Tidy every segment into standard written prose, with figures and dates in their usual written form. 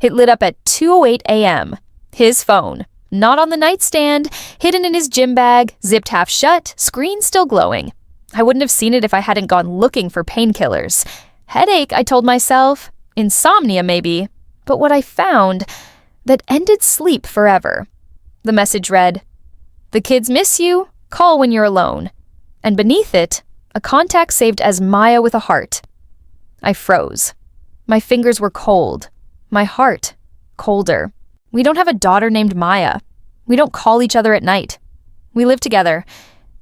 It lit up at 2:08 a.m. His phone, not on the nightstand, hidden in his gym bag, zipped half shut, screen still glowing. I wouldn't have seen it if I hadn't gone looking for painkillers. Headache, I told myself. Insomnia, maybe. But what I found, that ended sleep forever. The message read, "The kids miss you. Call when you're alone." And beneath it, a contact saved as Maya with a heart. I froze. My fingers were cold. My heart, colder. We don't have a daughter named Maya. We don't call each other at night. We live together,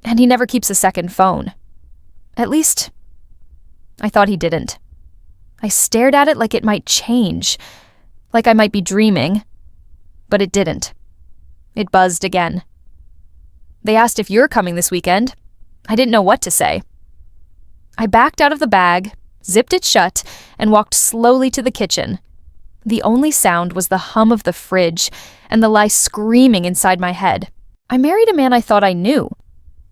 and he never keeps a second phone. At least, I thought he didn't. I stared at it like it might change, like I might be dreaming, but it didn't. It buzzed again. They asked if you're coming this weekend. I didn't know what to say. I backed out of the bag, zipped it shut, and walked slowly to the kitchen. The only sound was the hum of the fridge and the lie screaming inside my head. I married a man I thought I knew.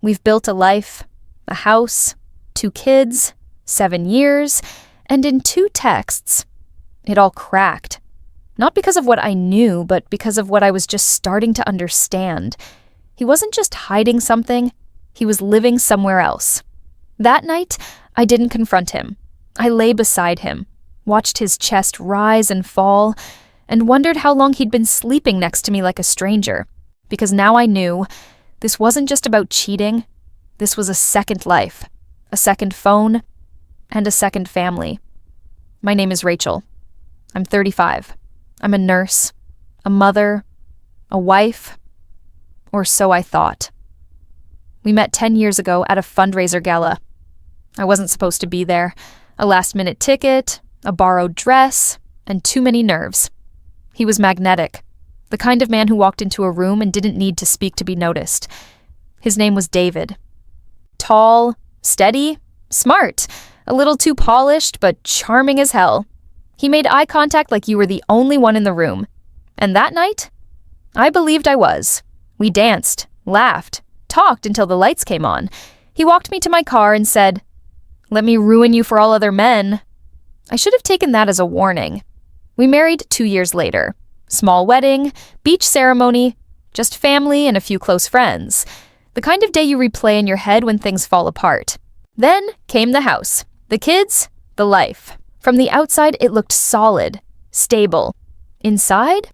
We've built a life, a house, 2 kids, 7 years, and in 2 texts, it all cracked. Not because of what I knew, but because of what I was just starting to understand. He wasn't just hiding something, he was living somewhere else. That night, I didn't confront him. I lay beside him, watched his chest rise and fall, and wondered how long he'd been sleeping next to me like a stranger. Because now I knew this wasn't just about cheating, this was a second life, a second phone, and a second family. My name is Rachel. I'm 35. I'm a nurse, a mother, a wife, or so I thought. We met 10 years ago at a fundraiser gala. I wasn't supposed to be there. A last-minute ticket, a borrowed dress, and too many nerves. He was magnetic, the kind of man who walked into a room and didn't need to speak to be noticed. His name was David. Tall, steady, smart, a little too polished, but charming as hell. He made eye contact like you were the only one in the room. And that night, I believed I was. We danced, laughed, talked until the lights came on. He walked me to my car and said, "Let me ruin you for all other men." I should have taken that as a warning. We married 2 years later. Small wedding, beach ceremony, just family and a few close friends. The kind of day you replay in your head when things fall apart. Then came the house, the kids, the life. From the outside, it looked solid, stable. Inside,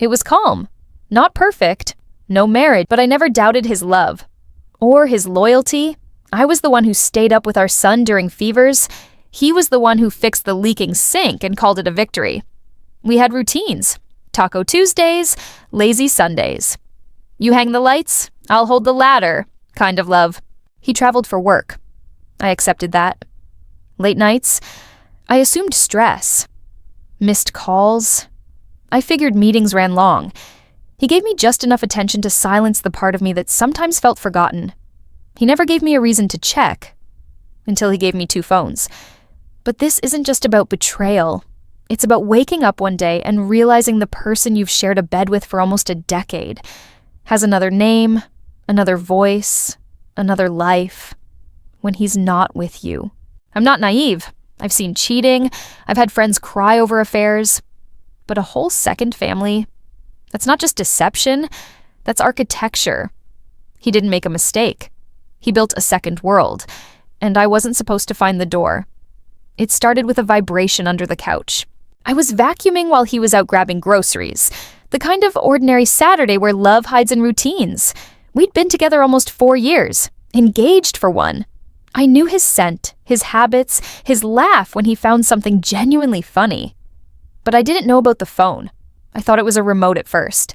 it was calm. Not perfect, no marriage, but I never doubted his love. Or his loyalty. I was the one who stayed up with our son during fevers. He was the one who fixed the leaking sink and called it a victory. We had routines. Taco Tuesdays, lazy Sundays. You hang the lights, I'll hold the ladder, kind of love. He traveled for work. I accepted that. Late nights, I assumed stress. Missed calls. I figured meetings ran long. He gave me just enough attention to silence the part of me that sometimes felt forgotten. He never gave me a reason to check, until he gave me 2 phones. But this isn't just about betrayal. It's about waking up one day and realizing the person you've shared a bed with for almost a decade has another name, another voice, another life, when he's not with you. I'm not naive. I've seen cheating. I've had friends cry over affairs. But a whole second family, that's not just deception, that's architecture. He didn't make a mistake. He built a second world, and I wasn't supposed to find the door. It started with a vibration under the couch. I was vacuuming while he was out grabbing groceries, the kind of ordinary Saturday where love hides in routines. We'd been together almost 4 years, engaged for one. I knew his scent, his habits, his laugh when he found something genuinely funny. But I didn't know about the phone. I thought it was a remote at first.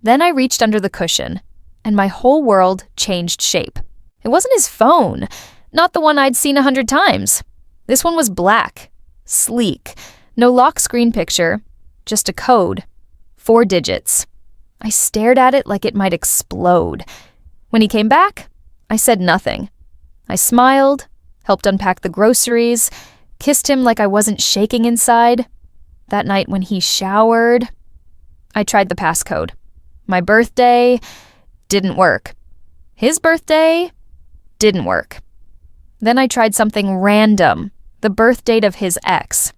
Then I reached under the cushion, and my whole world changed shape. It wasn't his phone, not the one I'd seen 100 times. This one was black, sleek, no lock screen picture, just a code, 4 digits. I stared at it like it might explode. When he came back, I said nothing. I smiled, helped unpack the groceries, kissed him like I wasn't shaking inside. That night when he showered, I tried the passcode. My birthday didn't work. His birthday didn't work. Then I tried something random, the birth date of his ex.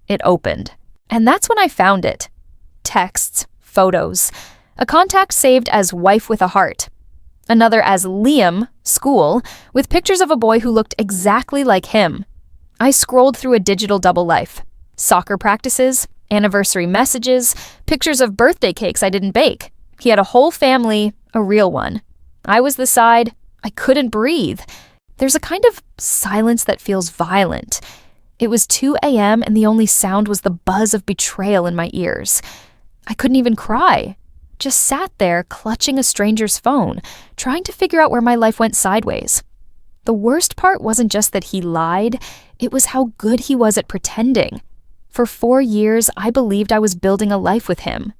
It opened. And that's when I found it. Texts, photos, a contact saved as wife with a heart, another as Liam, school, with pictures of a boy who looked exactly like him. I scrolled through a digital double life. Soccer practices, anniversary messages, pictures of birthday cakes I didn't bake. He had a whole family, a real one. I was the side. I couldn't breathe. There's a kind of silence that feels violent. It was 2 a.m. and the only sound was the buzz of betrayal in my ears. I couldn't even cry. Just sat there clutching a stranger's phone, trying to figure out where my life went sideways. The worst part wasn't just that he lied, it was how good he was at pretending. For 4 years, I believed I was building a life with him.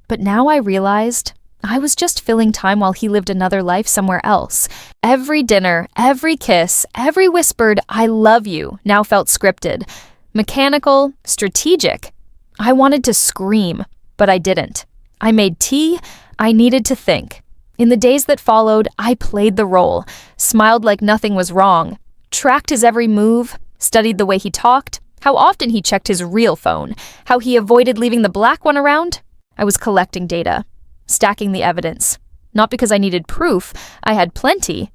But now I realized I was just filling time while he lived another life somewhere else. Every dinner, every kiss, every whispered "I love you" now felt scripted, mechanical, strategic. I wanted to scream, but I didn't. I made tea. I needed to think. In the days that followed, I played the role, smiled like nothing was wrong, tracked his every move, studied the way he talked, how often he checked his real phone, how he avoided leaving the black one around. I was collecting data, stacking the evidence. Not because I needed proof, I had plenty,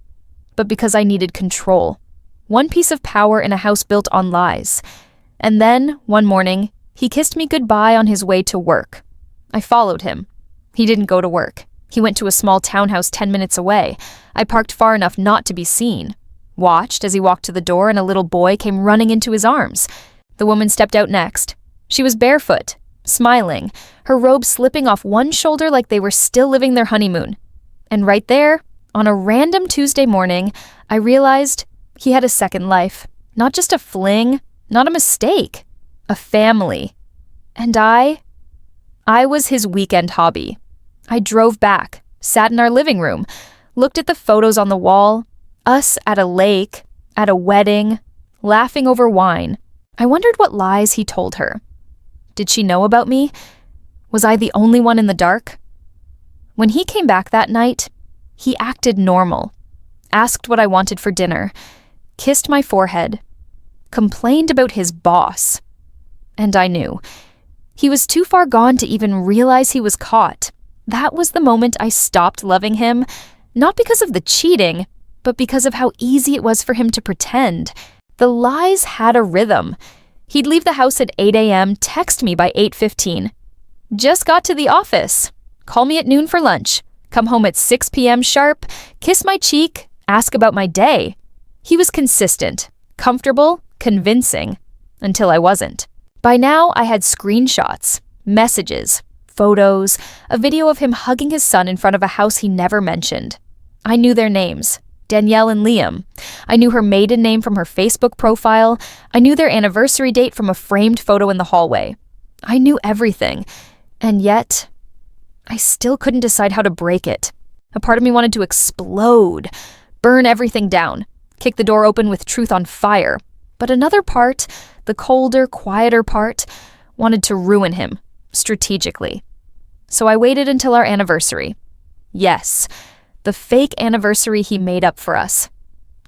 but because I needed control. One piece of power in a house built on lies. And then, one morning, he kissed me goodbye on his way to work. I followed him. He didn't go to work. He went to a small townhouse 10 minutes away. I parked far enough not to be seen. Watched as he walked to the door and a little boy came running into his arms. The woman stepped out next. She was barefoot, smiling, her robe slipping off one shoulder like they were still living their honeymoon. And right there, on a random Tuesday morning, I realized he had a second life. Not just a fling, not a mistake, a family. And I was his weekend hobby. I drove back, sat in our living room, looked at the photos on the wall, us at a lake, at a wedding, laughing over wine. I wondered what lies he told her. Did she know about me? Was I the only one in the dark? When he came back that night, he acted normal, asked what I wanted for dinner, kissed my forehead, complained about his boss. And I knew. He was too far gone to even realize he was caught. That was the moment I stopped loving him, not because of the cheating, but because of how easy it was for him to pretend. The lies had a rhythm. He'd leave the house at 8 a.m., text me by 8:15. Just got to the office. Call me at noon for lunch. Come home at 6 p.m. sharp, kiss my cheek, ask about my day. He was consistent, comfortable, convincing, until I wasn't. By now, I had screenshots, messages, photos, a video of him hugging his son in front of a house he never mentioned. I knew their names, Danielle and Liam. I knew her maiden name from her Facebook profile. I knew their anniversary date from a framed photo in the hallway. I knew everything, and yet, I still couldn't decide how to break it. A part of me wanted to explode, burn everything down, kick the door open with truth on fire. But another part, the colder, quieter part, wanted to ruin him, strategically. So I waited until our anniversary. Yes, the fake anniversary he made up for us.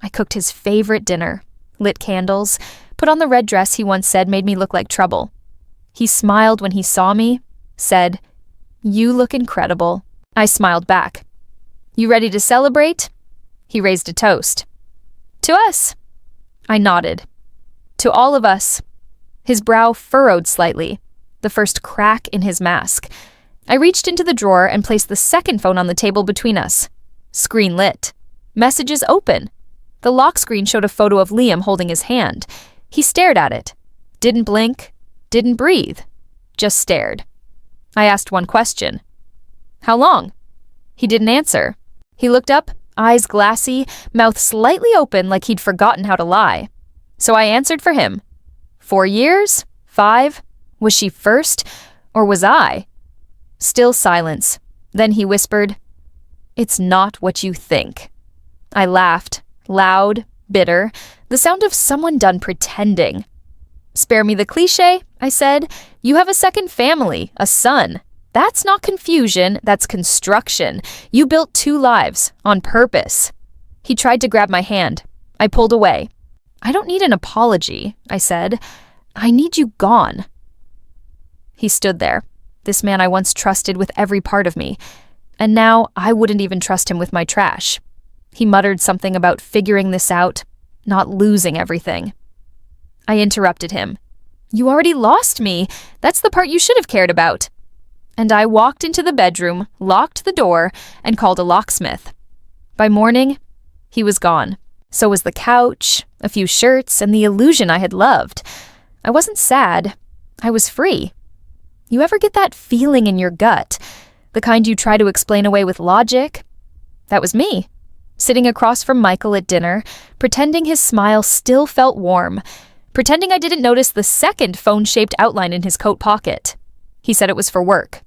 I cooked his favorite dinner, lit candles, put on the red dress he once said made me look like trouble. He smiled when he saw me, said, "You look incredible." I smiled back. "You ready to celebrate?" He raised a toast. "To us." I nodded. "To all of us." His brow furrowed slightly, the first crack in his mask. I reached into the drawer and placed the second phone on the table between us. Screen lit. Messages open. The lock screen showed a photo of Liam holding his hand. He stared at it. Didn't blink. Didn't breathe. Just stared. I asked one question. "How long?" He didn't answer. He looked up, eyes glassy, mouth slightly open like he'd forgotten how to lie. So I answered for him. 4 years? 5? Was she first? Or was I? Still silence. Then he whispered, "It's not what you think." I laughed, loud, bitter, the sound of someone done pretending. "Spare me the cliche," I said. "You have a second family, a son. That's not confusion, that's construction. You built 2 lives, on purpose." He tried to grab my hand. I pulled away. "I don't need an apology," I said. "I need you gone." He stood there, this man I once trusted with every part of me, and now I wouldn't even trust him with my trash. He muttered something about figuring this out, not losing everything. I interrupted him. "You already lost me. That's the part you should have cared about." And I walked into the bedroom, locked the door, and called a locksmith. By morning, he was gone. So was the couch, a few shirts, and the illusion I had loved. I wasn't sad. I was free. You ever get that feeling in your gut? The kind you try to explain away with logic? That was me, sitting across from Michael at dinner, pretending his smile still felt warm, pretending I didn't notice the second phone-shaped outline in his coat pocket. He said it was for work.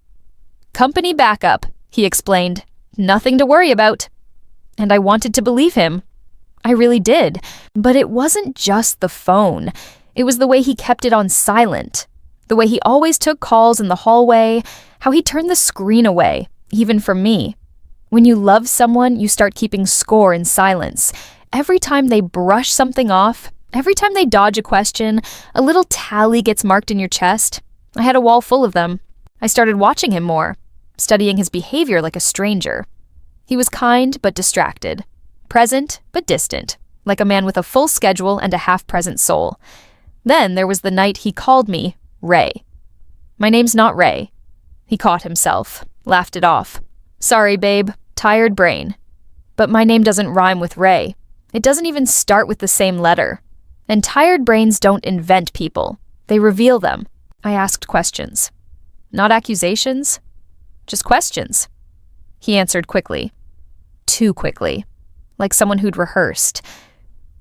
"Company backup," he explained. "Nothing to worry about." And I wanted to believe him. I really did. But it wasn't just the phone. It was the way he kept it on silent. The way he always took calls in the hallway, how he turned the screen away, even from me. When you love someone, you start keeping score in silence. Every time they brush something off, every time they dodge a question, a little tally gets marked in your chest. I had a wall full of them. I started watching him more, studying his behavior like a stranger. He was kind but distracted, present but distant, like a man with a full schedule and a half-present soul. Then there was the night he called me Ray. "My name's not Ray." He caught himself, laughed it off. "Sorry, babe, tired brain. But my name doesn't rhyme with Ray. It doesn't even start with the same letter. And tired brains don't invent people. They reveal them." I asked questions. Not accusations, just questions. He answered quickly. Too quickly. Like someone who'd rehearsed.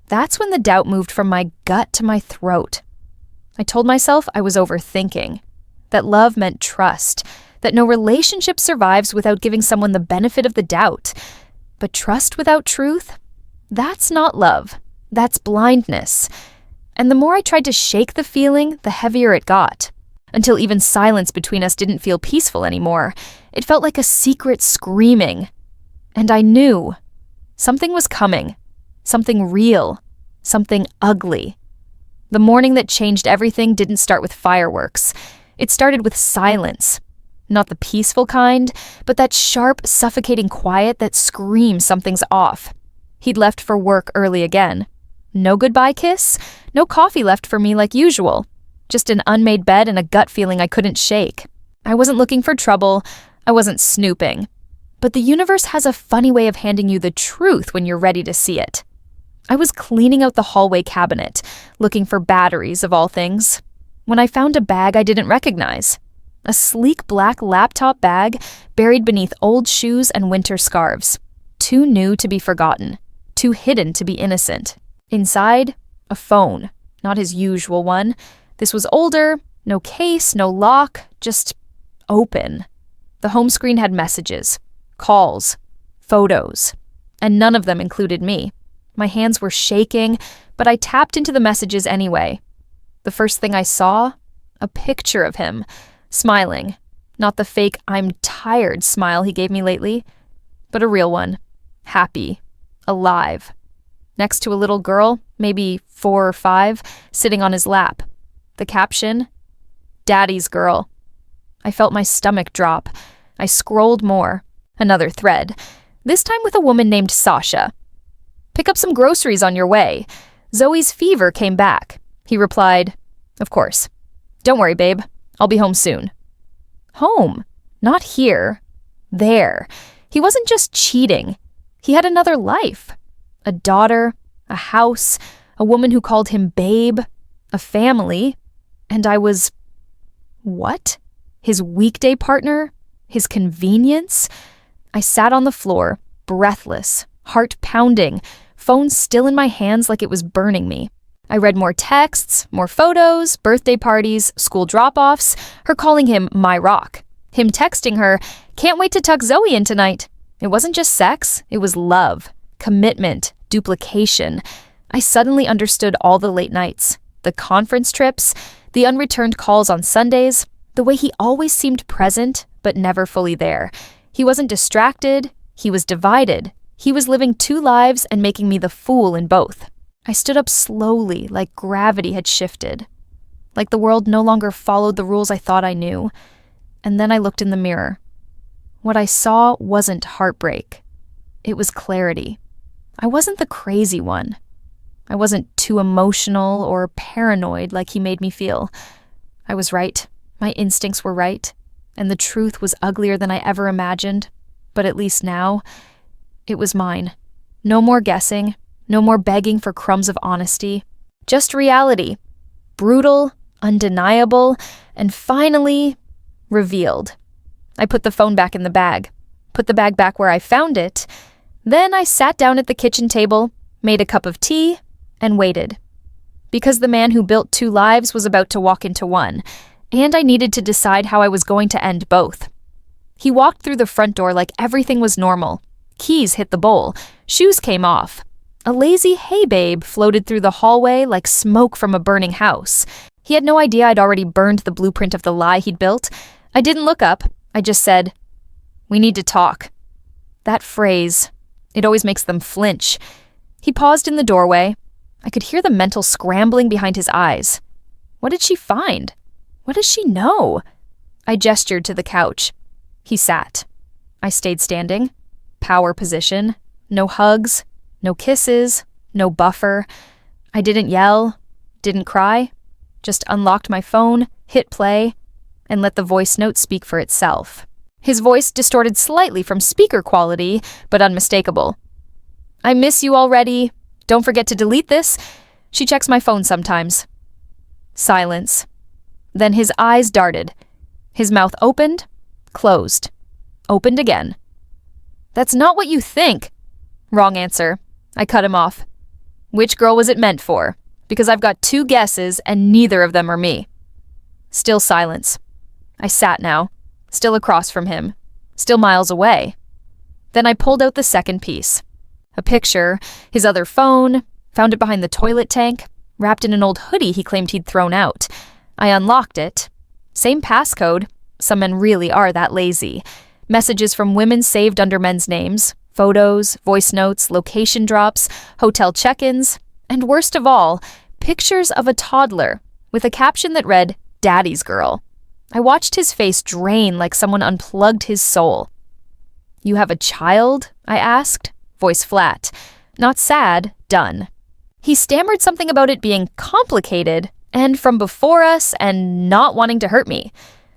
That's when the doubt moved from my gut to my throat. I told myself I was overthinking, that love meant trust, that no relationship survives without giving someone the benefit of the doubt. But trust without truth? That's not love. That's blindness. And the more I tried to shake the feeling, the heavier it got. Until even silence between us didn't feel peaceful anymore. It felt like a secret screaming. And I knew. Something was coming. Something real. Something ugly. The morning that changed everything didn't start with fireworks. It started with silence. Not the peaceful kind, but that sharp, suffocating quiet that screams something's off. He'd left for work early again. No goodbye kiss, no coffee left for me like usual. Just an unmade bed and a gut feeling I couldn't shake. I wasn't looking for trouble. I wasn't snooping. But the universe has a funny way of handing you the truth when you're ready to see it. I was cleaning out the hallway cabinet, looking for batteries of all things, when I found a bag I didn't recognize. A sleek black laptop bag buried beneath old shoes and winter scarves. Too new to be forgotten. Too hidden to be innocent. Inside, a phone. Not his usual one. This was older, no case, no lock, just open. The home screen had messages, calls, photos, and none of them included me. My hands were shaking, but I tapped into the messages anyway. The first thing I saw, a picture of him, smiling. Not the fake "I'm tired" smile he gave me lately, but a real one. Happy. Alive. Next to a little girl, maybe 4 or 5, sitting on his lap. The caption, "Daddy's girl." I felt my stomach drop. I scrolled more. Another thread. This time with a woman named Sasha. "Pick up some groceries on your way. Zoe's fever came back." He replied, "Of course. Don't worry, babe. I'll be home soon." Home. Not here. There. He wasn't just cheating. He had another life. A daughter, a house, a woman who called him babe, a family. And I was... what? His weekday partner? His convenience? I sat on the floor, breathless, heart pounding, phone still in my hands like it was burning me. I read more texts, more photos, birthday parties, school drop-offs, her calling him my rock, him texting her, "Can't wait to tuck Zoe in tonight." It wasn't just sex, it was love, commitment, duplication. I suddenly understood all the late nights, the conference trips, the unreturned calls on Sundays, the way he always seemed present but never fully there. He wasn't distracted, he was divided. He was living 2 lives and making me the fool in both. I stood up slowly, like gravity had shifted. like the world no longer followed the rules I thought I knew. And then I looked in the mirror. What I saw wasn't heartbreak. It was clarity. I wasn't the crazy one. I wasn't too emotional or paranoid like he made me feel. I was right. My instincts were right. And the truth was uglier than I ever imagined. But at least now, it was mine. No more guessing. No more begging for crumbs of honesty. Just reality. Brutal, undeniable, and finally, revealed. I put the phone back in the bag. Put the bag back where I found it. Then I sat down at the kitchen table, made a cup of tea, and waited. Because the man who built 2 lives was about to walk into one, and I needed to decide how I was going to end both. He walked through the front door like everything was normal. Keys hit the bowl. Shoes came off. A lazy "hey babe" floated through the hallway like smoke from a burning house. He had no idea I'd already burned the blueprint of the lie he'd built. I didn't look up. I just said, "We need to talk." That phrase, it always makes them flinch. He paused in the doorway. I could hear the mental scrambling behind his eyes. What did she find? What does she know? I gestured to the couch. He sat. I stayed standing. Power position. No hugs. No kisses. No buffer. I didn't yell. Didn't cry. Just unlocked my phone, hit play, and let the voice note speak for itself. His voice distorted slightly from speaker quality, but unmistakable. "I miss you already. Don't forget to delete this. She checks my phone sometimes." Silence. Then his eyes darted. His mouth opened, closed, opened again. "That's not what you think." Wrong answer. I cut him off. "Which girl was it meant for? Because I've got 2 guesses and neither of them are me." Still silence. I sat now, still across from him, still miles away. Then I pulled out the second piece. A picture, his other phone, found it behind the toilet tank, wrapped in an old hoodie he claimed he'd thrown out. I unlocked it. Same passcode. Some men really are that lazy. Messages from women saved under men's names, photos, voice notes, location drops, hotel check-ins, and worst of all, pictures of a toddler with a caption that read, "Daddy's girl." I watched his face drain like someone unplugged his soul. "You have a child?" I asked, voice flat. Not sad, done. He stammered something about it being complicated and from before us and not wanting to hurt me.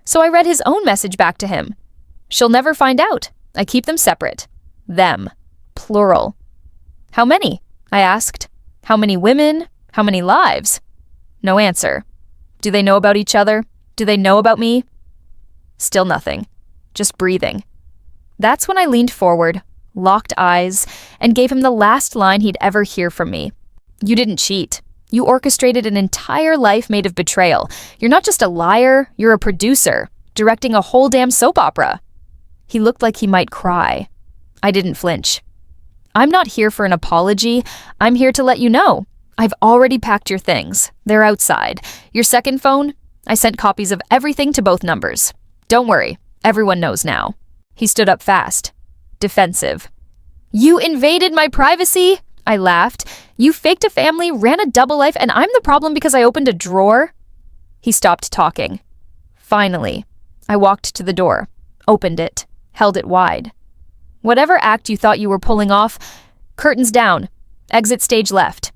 So I read his own message back to him. "She'll never find out. I keep them separate. Them. Plural." "How many?" I asked. "How many women? How many lives?" No answer. "Do they know about each other? Do they know about me?" Still nothing. Just breathing. That's when I leaned forward, locked eyes, and gave him the last line he'd ever hear from me. "You didn't cheat. You orchestrated an entire life made of betrayal. You're not just a liar, you're a producer, directing a whole damn soap opera." He looked like he might cry. I didn't flinch. "I'm not here for an apology. I'm here to let you know. I've already packed your things. They're outside. Your second phone? I sent copies of everything to both numbers. Don't worry, everyone knows now." He stood up fast. Defensive. "You invaded my privacy?" I laughed. "You faked a family, ran a double life, and I'm the problem because I opened a drawer?" He stopped talking. Finally, I walked to the door, opened it, held it wide. "Whatever act you thought you were pulling off, curtains down, exit stage left."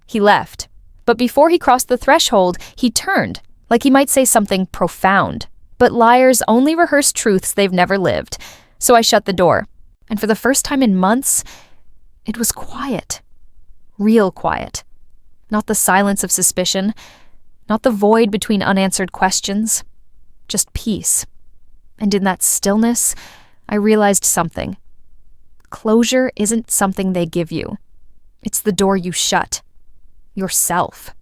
He left, but before he crossed the threshold, he turned, like he might say something profound. But liars only rehearse truths they've never lived. So I shut the door, and for the first time in months, it was quiet. Real quiet. Not the silence of suspicion, not the void between unanswered questions, just peace. And in that stillness, I realized something. Closure isn't something they give you. It's the door you shut. Yourself.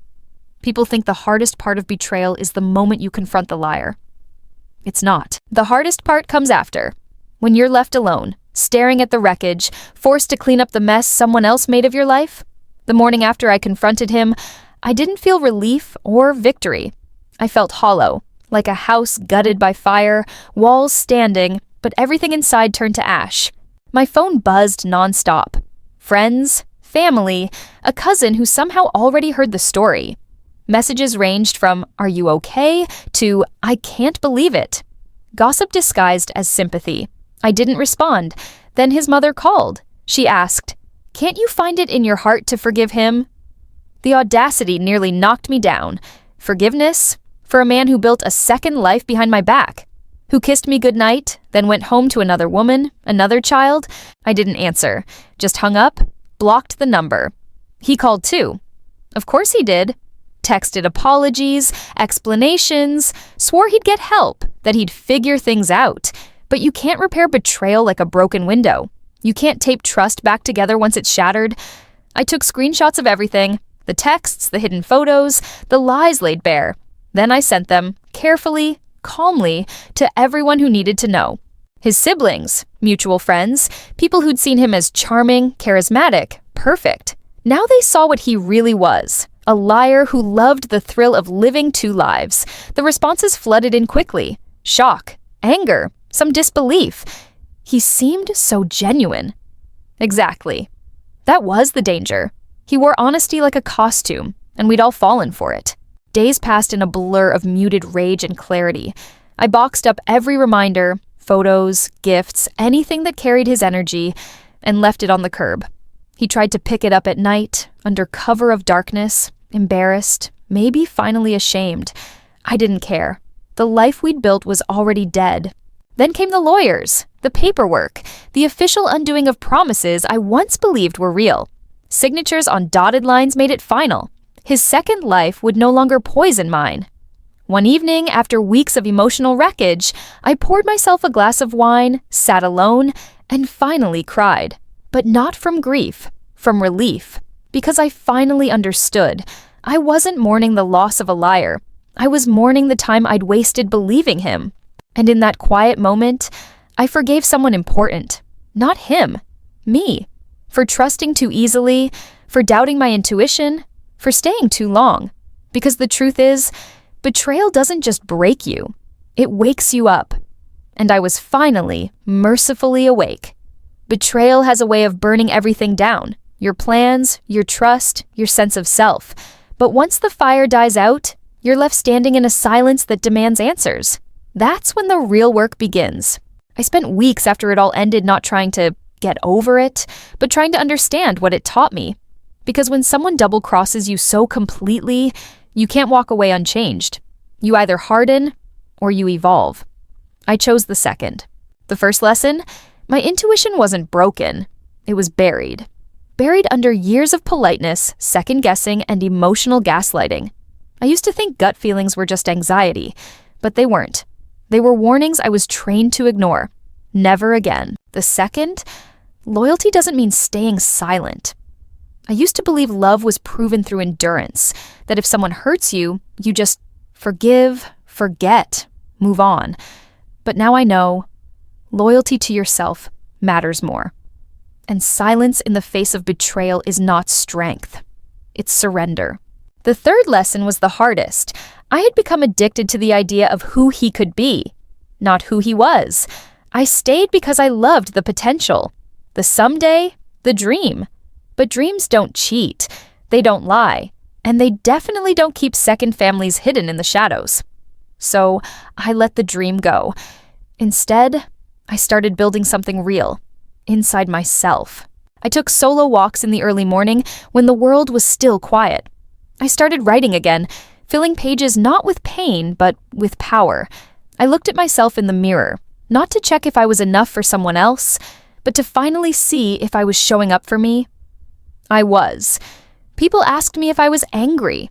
People think the hardest part of betrayal is the moment you confront the liar. It's not. The hardest part comes after. When you're left alone, staring at the wreckage, forced to clean up the mess someone else made of your life. The morning after I confronted him, I didn't feel relief or victory. I felt hollow, like a house gutted by fire, walls standing, but everything inside turned to ash. My phone buzzed nonstop. Friends, family, a cousin who somehow already heard the story. Messages ranged from, "Are you okay?" to, "I can't believe it." Gossip disguised as sympathy. I didn't respond. Then his mother called. She asked, "Can't you find it in your heart to forgive him?" The audacity nearly knocked me down. Forgiveness? For a man who built a second life behind my back? Who kissed me goodnight, then went home to another woman, another child? I didn't answer. Just hung up, blocked the number. He called too. Of course he did. Texted apologies, explanations, swore he'd get help, that he'd figure things out. But you can't repair betrayal like a broken window. You can't tape trust back together once it's shattered. I took screenshots of everything, the texts, the hidden photos, the lies laid bare. Then I sent them, carefully, calmly, to everyone who needed to know. His siblings, mutual friends, people who'd seen him as charming, charismatic, perfect. Now they saw what he really was, a liar who loved the thrill of living two lives. The responses flooded in quickly. Shock, anger, some disbelief. He seemed so genuine. Exactly. That was the danger. He wore honesty like a costume, and we'd all fallen for it. Days passed in a blur of muted rage and clarity. I boxed up every reminder, photos, gifts, anything that carried his energy, and left it on the curb. He tried to pick it up at night, under cover of darkness, embarrassed, maybe finally ashamed. I didn't care. The life we'd built was already dead. Then came the lawyers, the paperwork, the official undoing of promises I once believed were real. Signatures on dotted lines made it final. His second life would no longer poison mine. One evening, after weeks of emotional wreckage, I poured myself a glass of wine, sat alone, and finally cried. But not from grief, from relief. Because I finally understood. I wasn't mourning the loss of a liar. I was mourning the time I'd wasted believing him. And in that quiet moment, I forgave someone important. Not him. Me. For trusting too easily, for doubting my intuition, for staying too long. Because the truth is, betrayal doesn't just break you. It wakes you up. And I was finally, mercifully awake. Betrayal has a way of burning everything down. Your plans, your trust, your sense of self. But once the fire dies out, you're left standing in a silence that demands answers. That's when the real work begins. I spent weeks after it all ended not trying to get over it, but trying to understand what it taught me. Because when someone double-crosses you so completely, you can't walk away unchanged. You either harden or you evolve. I chose the second. The first lesson? My intuition wasn't broken. It was buried. Buried under years of politeness, second-guessing, and emotional gaslighting. I used to think gut feelings were just anxiety, but they weren't. They were warnings I was trained to ignore. Never again. The second? Loyalty doesn't mean staying silent. I used to believe love was proven through endurance, that if someone hurts you, you just forgive, forget, move on. But now I know loyalty to yourself matters more. And silence in the face of betrayal is not strength. It's surrender. The third lesson was the hardest. I had become addicted to the idea of who he could be, not who he was. I stayed because I loved the potential, the someday, the dream. But dreams don't cheat, they don't lie, and they definitely don't keep second families hidden in the shadows. So I let the dream go. Instead, I started building something real, inside myself. I took solo walks in the early morning when the world was still quiet. I started writing again, filling pages not with pain, but with power. I looked at myself in the mirror, not to check if I was enough for someone else, but to finally see if I was showing up for me. I was. People asked me if I was angry,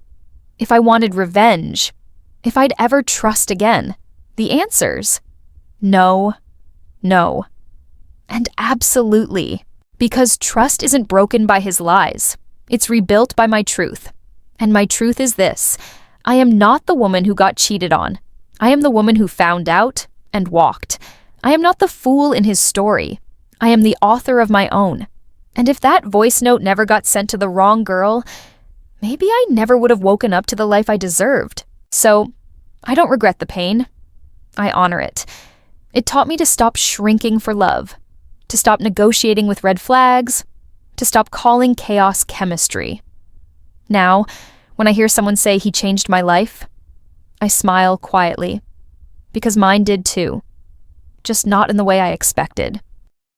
if I wanted revenge, if I'd ever trust again. The answers? No, no, and absolutely. Because trust isn't broken by his lies. It's rebuilt by my truth. And my truth is this: I am not the woman who got cheated on. I am the woman who found out and walked. I am not the fool in his story. I am the author of my own. And if that voice note never got sent to the wrong girl, maybe I never would have woken up to the life I deserved. So, I don't regret the pain. I honor it. It taught me to stop shrinking for love, to stop negotiating with red flags, to stop calling chaos chemistry. Now, When I hear someone say he changed my life, I smile quietly, because mine did too, just not in the way I expected.